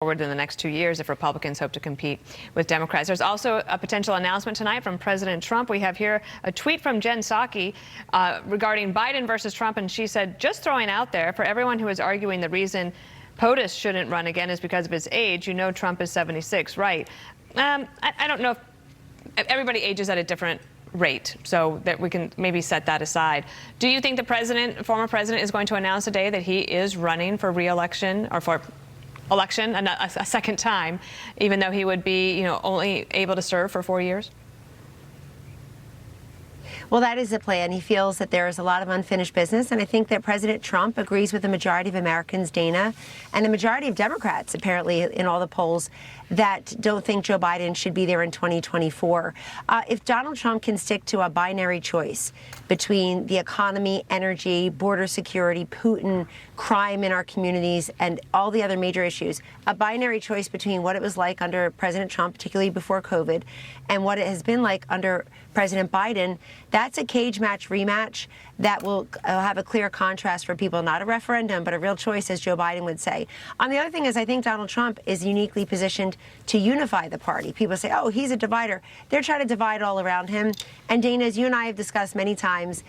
forward in the next 2 years if Republicans hope to compete with Democrats. There's also a potential announcement tonight from President Trump. We have here a tweet from Jen Psaki regarding Biden versus Trump, and she said, just throwing out there, for everyone who is arguing the reason POTUS shouldn't run again is because of his age, you know Trump is 76, right? I don't know if everybody ages at a different rate, so that we can maybe set that aside. Do you think the former president, is going to announce today that he is running for re-election or for election a second time, even though he would be, only able to serve for 4 years? Well, that is the plan. He feels that there is a lot of unfinished business, and I think that President Trump agrees with the majority of Americans, Dana, and the majority of Democrats, apparently, in all the polls, that don't think Joe Biden should be there in 2024. If Donald Trump can stick to a binary choice between the economy, energy, border security, Putin, crime in our communities, and all the other major issues, a binary choice between what it was like under President Trump, particularly before COVID, and what it has been like under President Biden, that's a cage match rematch that will have a clear contrast for people, not a referendum, but a real choice, as Joe Biden would say. The other thing is, I think Donald Trump is uniquely positioned to unify the party. People say, oh, he's a divider. They're trying to divide all around him. And Dana, as you and I have discussed many times,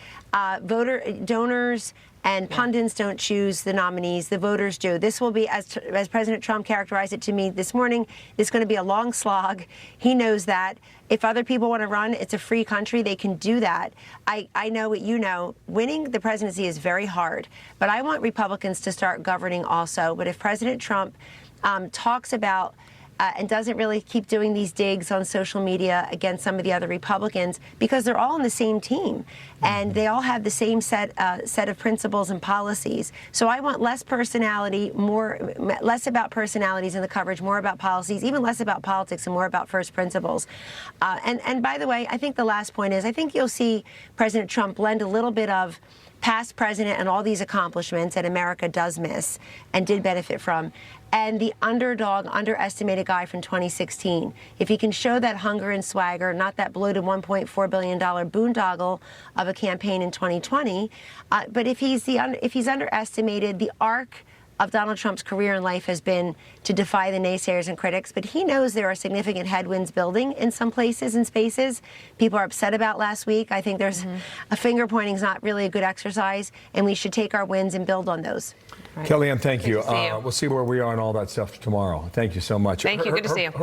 donors and pundits don't choose the nominees. The voters do. This will be, as President Trump characterized it to me this morning, it's going to be a long slog. He knows that. If other people want to run, it's a free country. They can do that. I know what you know. Winning the presidency is very hard. But I want Republicans to start governing also. But if President Trump talks about and doesn't really keep doing these digs on social media against some of the other Republicans, because they're all on the same team and they all have the same set of principles and policies. So I want less personality, less about personalities in the coverage, more about policies, even less about politics and more about first principles. And by the way, I think the last point is, I think you'll see President Trump blend a little bit of past president and all these accomplishments that America does miss and did benefit from, and the underdog, underestimated guy from 2016. If he can show that hunger and swagger, not that bloated $1.4 billion boondoggle of a campaign in 2020, but if he's underestimated, the arc of Donald Trump's career in life has been to defy the naysayers and critics, but he knows there are significant headwinds building in some places and spaces. People are upset about last week. I think there's a finger pointing is not really a good exercise, and we should take our wins and build on those. Right. Kellyanne, thank you. We'll see where we are and all that stuff tomorrow. Thank you so much. Thank you. Good to see you.